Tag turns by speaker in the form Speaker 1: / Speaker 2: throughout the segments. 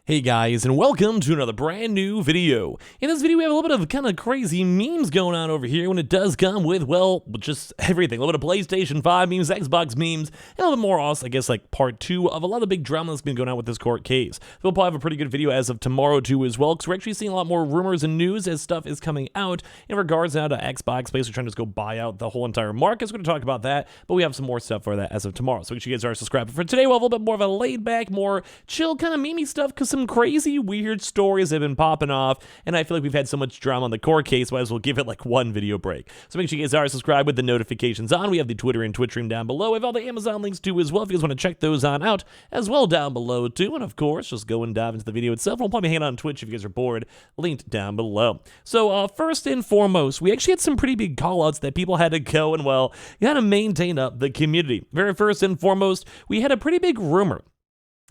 Speaker 1: Hey guys, and welcome to another brand new video. In this video, we have a little bit of kind of crazy memes going on over here when it does come with, well, just everything. A little bit of PlayStation 5 memes, Xbox memes, and a little bit more also, I guess, like part 2 of a lot of big drama that's been going on with this court case. We'll probably have a pretty good video as of tomorrow too as well, because we're actually seeing a lot more rumors and news as stuff is coming out in regards now to Xbox. Basically trying to just go buy out the whole entire market. So we're going to talk about that, but we have some more stuff for that as of tomorrow. So make sure you guys are subscribed. But for today, we'll have a little bit more of a laid back, more chill kind of memey stuff, because some crazy weird stories have been popping off, and I feel like we've had so much drama on the court case, might as well give it like one video break. So make sure you guys are subscribed with the notifications on. We have the Twitter and Twitch stream down below. We have all the Amazon links too as well, if you guys want to check those on out as well down below too. And of course, just go and dive into the video itself. We'll probably hang out on Twitch if you guys are bored, linked down below. So first and foremost, we actually had some pretty big call-outs that people had to go and, well, you had to maintain up the community. Very first and foremost, we had a pretty big rumor.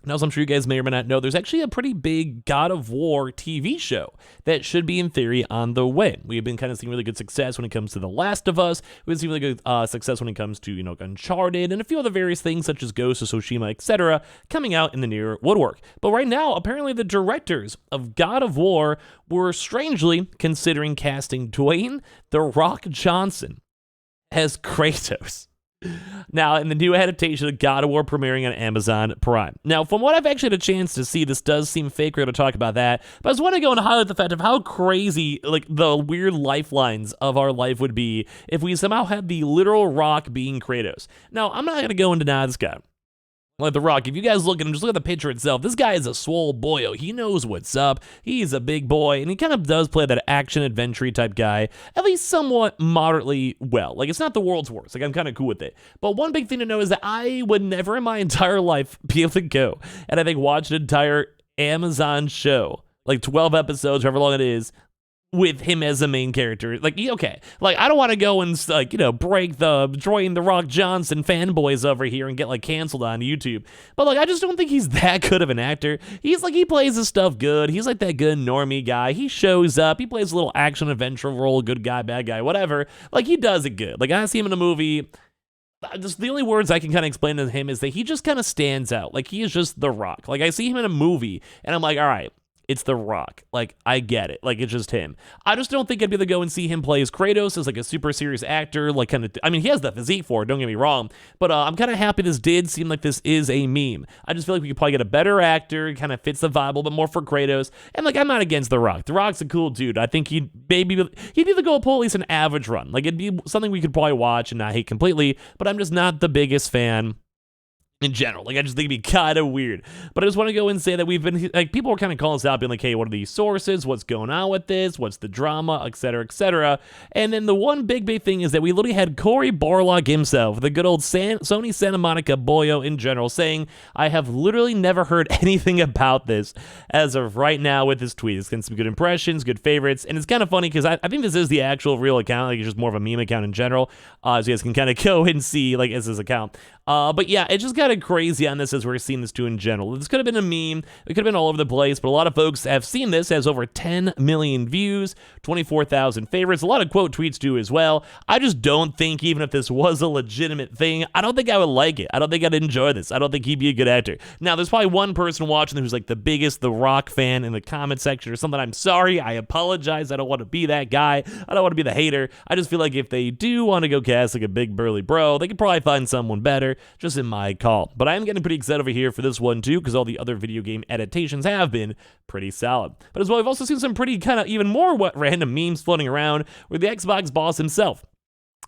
Speaker 1: Now, as I'm sure you guys may or may not know, there's actually a pretty big God of War TV show that should be, in theory, on the way. We've been kind of seeing really good success when it comes to The Last of Us. We've seen really good success when it comes to, Uncharted, and a few other various things such as Ghost of Tsushima, etc., coming out in the near woodwork. But right now, apparently the directors of God of War were strangely considering casting Dwayne "The Rock" Johnson as Kratos. Now, in the new adaptation of God of War premiering on Amazon Prime. Now, from what I've actually had a chance to see, this does seem fake. We're going to talk about that. But I just want to go and highlight the fact of how crazy, like, the weird lifelines of our life would be if we somehow had the literal Rock being Kratos. Now, I'm not going to go and deny this guy. Like The Rock, if you guys look at him, just look at the picture itself. This guy is a swole boyo. He knows what's up. He's a big boy, and he kind of does play that action adventure type guy, at least somewhat moderately well. Like, it's not the world's worst. Like, I'm kind of cool with it. But one big thing to know is that I would never in my entire life be able to go and I think watch an entire Amazon show, like 12 episodes, however long it is, with him as the main character. Like, okay, like, I don't want to go and, like, break the Dwayne "The Rock" Johnson fanboys over here and get, like, canceled on YouTube. But, like, I just don't think he's that good of an actor. He's, like, he plays his stuff good. He's, like, that good normie guy. He shows up. He plays a little action adventure role, good guy, bad guy, whatever. Like, he does it good. Like, I see him in a movie. Just the only words I can kind of explain to him is that he just kind of stands out. Like, he is just The Rock. Like, I see him in a movie, and I'm like, all right, it's The Rock. Like, I get it. Like, it's just him. I just don't think I'd be able to go and see him play as Kratos as, like, a super serious actor. Like, kind of, I mean, he has the physique for it, don't get me wrong. But I'm kind of happy this did seem like this is a meme. I just feel like we could probably get a better actor. Kind of fits the vibe a little bit more for Kratos. And, like, I'm not against The Rock. The Rock's a cool dude. I think he'd be able to go pull at least an average run. Like, it'd be something we could probably watch and not hate completely. But I'm just not the biggest fan in general. Like, I just think it'd be kind of weird. But I just want to go and say that we've been, like, people are kind of calling us out, being like, hey, what are these sources? What's going on with this? What's the drama? Etc., etc. And then the one big thing is that we literally had Cory Barlog himself, the good old Sony Santa Monica boyo in general, saying, I have literally never heard anything about this as of right now with this tweet. It's getting some good impressions, good favorites, and it's kind of funny because I think this is the actual real account. Like, it's just more of a meme account in general. So you guys can kind of go and see, like, as his account. But yeah, it just got crazy on this as we're seeing this too in general. This could have been a meme. It could have been all over the place, but a lot of folks have seen this. It has over 10 million views, 24,000 favorites, a lot of quote tweets too as well. I just don't think, even if this was a legitimate thing, I don't think I would like it. I don't think I'd enjoy this. I don't think he'd be a good actor. Now, there's probably one person watching who's like the biggest The Rock fan in the comment section or something. I'm sorry. I apologize. I don't want to be that guy. I don't want to be the hater. I just feel like if they do want to go cast like a big burly bro, they could probably find someone better, just in my call. But I am getting pretty excited over here for this one too, because all the other video game adaptations have been pretty solid. But as well, we've also seen some pretty kind of even more random memes floating around where the Xbox boss himself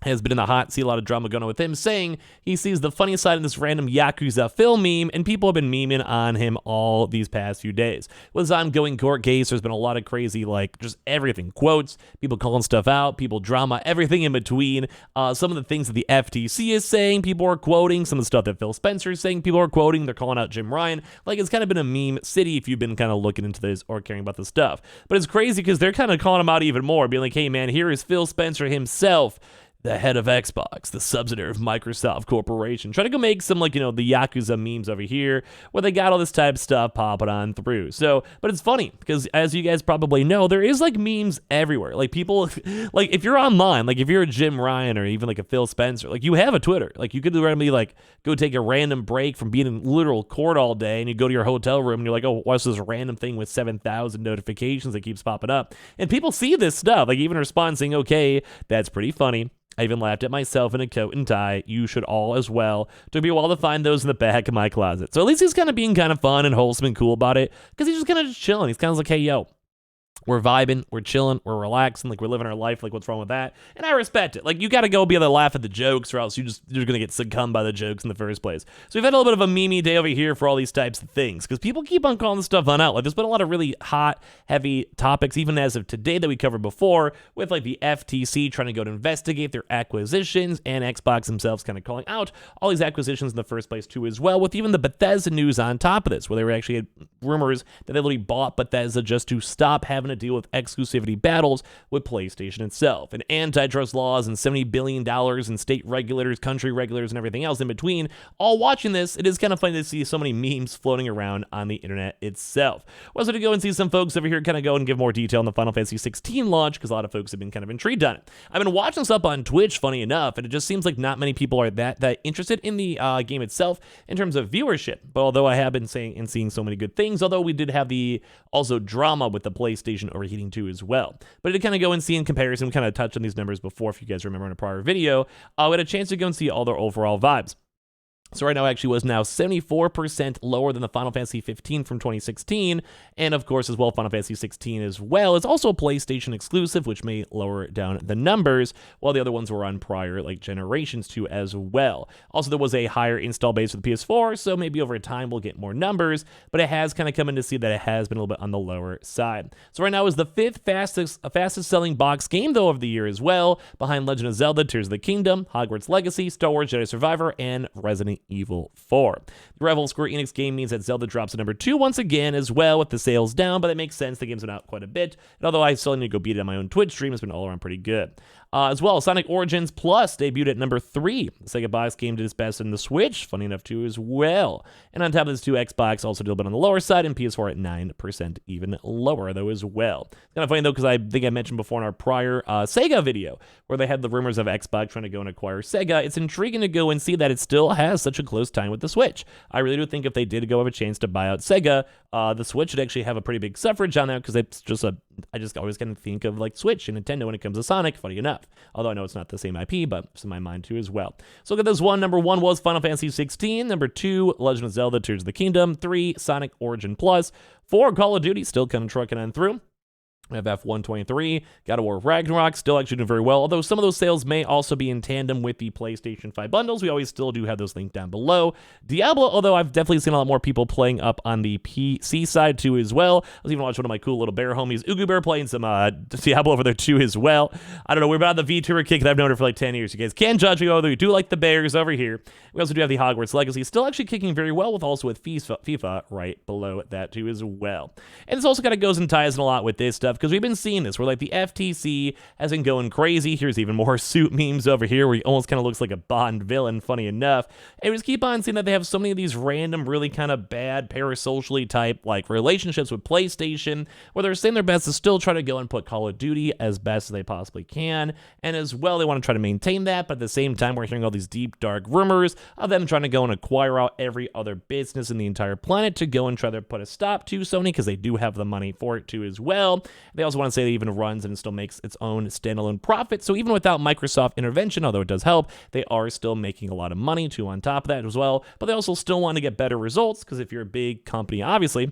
Speaker 1: has been in the hot, see a lot of drama going on with him, saying he sees the funny side of this random Yakuza film meme, and people have been memeing on him all these past few days. With his ongoing court case, there's been a lot of crazy, like, just everything. Quotes, people calling stuff out, people drama, everything in between. Some of the things that the FTC is saying, people are quoting. Some of the stuff that Phil Spencer is saying, people are quoting. They're calling out Jim Ryan. Like, it's kind of been a meme city if you've been kind of looking into this or caring about this stuff. But it's crazy because they're kind of calling him out even more, being like, hey, man, here is Phil Spencer himself, the head of Xbox, the subsidiary of Microsoft Corporation, trying to go make some, like, the Yakuza memes over here, where they got all this type of stuff popping on through. So, but it's funny, because as you guys probably know, there is, like, memes everywhere. Like, people, like, if you're online, like, if you're a Jim Ryan or even, like, a Phil Spencer, like, you have a Twitter. Like, you could randomly, like, go take a random break from being in literal court all day, and you go to your hotel room, and you're like, oh, what's this random thing with 7,000 notifications that keeps popping up? And people see this stuff, like, even respond saying, okay, that's pretty funny. I even laughed at myself in a coat and tie. You should all as well. Took me a while to find those in the back of my closet. So at least he's kind of being kind of fun and wholesome and cool about it, because he's just kind of chilling. He's kind of like, hey, yo, we're vibing, we're chilling, we're relaxing, like, we're living our life, like, what's wrong with that? And I respect it. Like, you gotta go be able to laugh at the jokes, or else you're gonna get succumbed by the jokes in the first place. So we've had a little bit of a meme day over here for all these types of things, because people keep on calling this stuff on out. Like, there's been a lot of really hot, heavy topics, even as of today, that we covered before, with, like, the FTC trying to go to investigate their acquisitions, and Xbox themselves kind of calling out all these acquisitions in the first place too as well, with even the Bethesda news on top of this, where they were actually had rumors that they literally bought Bethesda just to stop having to deal with exclusivity battles with PlayStation itself, and antitrust laws, and $70 billion in state regulators, country regulators, and everything else in between, all watching this. It is kind of funny to see so many memes floating around on the internet itself. We're also going to go and see some folks over here kind of go and give more detail on the Final Fantasy 16 launch, because a lot of folks have been kind of intrigued on it. I've been watching this up on Twitch, funny enough, and it just seems like not many people are that interested in the game itself in terms of viewership. But although I have been saying and seeing so many good things, although we did have the also drama with the PlayStation overheating too as well. But to kind of go and see in comparison, we kind of touched on these numbers before, if you guys remember in a prior video, we had a chance to go and see all their overall vibes. So right now actually was now 74% lower than the Final Fantasy 15 from 2016, and of course as well Final Fantasy 16 as well is also a PlayStation exclusive, which may lower down the numbers, while the other ones were on prior like generations too as well. Also there was a higher install base for the PS4, so maybe over time we'll get more numbers, but it has kind of come in to see that it has been a little bit on the lower side. So right now is the 5th fastest selling box game though of the year as well, behind Legend of Zelda Tears of the Kingdom, Hogwarts Legacy, Star Wars Jedi Survivor, and Resident Evil 4. The rival Square Enix game means that Zelda drops to number 2 once again as well, with the sales down, but it makes sense. The game's been out quite a bit, and although I still need to go beat it on my own Twitch stream, it's been all around pretty good. As well, Sonic Origins Plus debuted at number 3. The Sega box game did its best in the Switch, funny enough too as well. And on top of this too, Xbox also did a little bit on the lower side, and PS4 at 9%, even lower though as well. It's kind of funny though, because I think I mentioned before in our prior Sega video, where they had the rumors of Xbox trying to go and acquire Sega. It's intriguing to go and see that it still has such a close time with the Switch. I really do think if they did go have a chance to buy out Sega, the Switch would actually have a pretty big suffrage on that, because it's just I just always kind of think of like Switch and Nintendo when it comes to Sonic, funny enough. Although I know it's not the same IP, but it's in my mind too as well. So look at this one. Number 1 was Final Fantasy 16. Number 2, Legend of Zelda Tears of the Kingdom. 3, Sonic Origin Plus. 4, Call of Duty, still kind of trucking on through. We have FF16, God of War Ragnarok, still actually doing very well, although some of those sales may also be in tandem with the PlayStation 5 bundles. We always still do have those linked down below. Diablo, although I've definitely seen a lot more people playing up on the PC side too as well. I was even watching one of my cool little bear homies, Ugu Bear, playing some Diablo over there too as well. I don't know, we're about the VTuber kick, and I've known her for like 10 years. You guys can't judge me, although we do like the bears over here. We also do have the Hogwarts Legacy, still actually kicking very well, with also with FIFA right below that too as well. And this also kind of goes and ties in a lot with this stuff, because we've been seeing this where like the FTC has been going crazy. Here's even more suit memes over here where he almost kind of looks like a Bond villain, funny enough. And we just keep on seeing that they have so many of these random, really kind of bad parasocially type like relationships with PlayStation, where they're saying their best to still try to go and put Call of Duty as best as they possibly can. And as well, they want to try to maintain that, but at the same time, we're hearing all these deep, dark rumors of them trying to go and acquire out every other business in the entire planet to go and try to put a stop to Sony, because they do have the money for it too as well. They also want to say it even runs and it still makes its own standalone profit. So even without Microsoft intervention, although it does help, they are still making a lot of money too on top of that as well. But they also still want to get better results, because if you're a big company, obviously,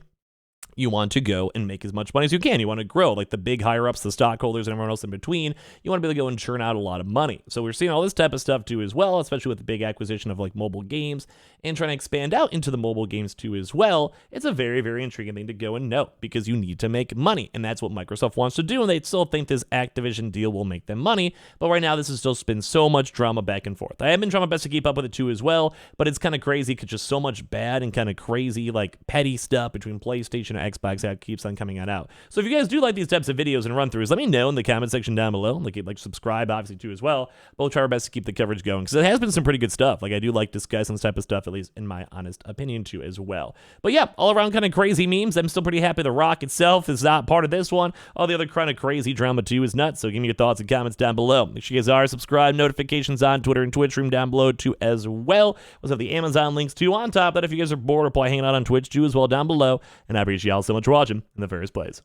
Speaker 1: you want to go and make as much money as you can. You want to grow, like the big higher-ups, the stockholders, and everyone else in between. You want to be able to go and churn out a lot of money. So we're seeing all this type of stuff too as well, especially with the big acquisition of like mobile games and trying to expand out into the mobile games too as well. It's a very, very intriguing thing to go and know, because you need to make money, and that's what Microsoft wants to do, and they still think this Activision deal will make them money. But right now, this has still been so much drama back and forth. I have been trying my best to keep up with it too as well, but it's kind of crazy because just so much bad and kind of crazy like petty stuff between PlayStation and Xbox keeps on coming on out. So if you guys do like these types of videos and run-throughs, let me know in the comment section down below. Like subscribe, obviously, too, as well. But we'll try our best to keep the coverage going, because it has been some pretty good stuff. Like, I do like discussing this type of stuff, at least in my honest opinion, too, as well. But yeah, all around kind of crazy memes. I'm still pretty happy The Rock itself is not part of this one. All the other kind of crazy drama, too, is nuts. So give me your thoughts and comments down below. Make sure you guys are subscribed, notifications on Twitter and Twitch room down below, too, as well. We'll have the Amazon links, too, on top. That if you guys are bored or play hanging out on Twitch, too, as well, down below. And I appreciate y'all so much for watching in the first place.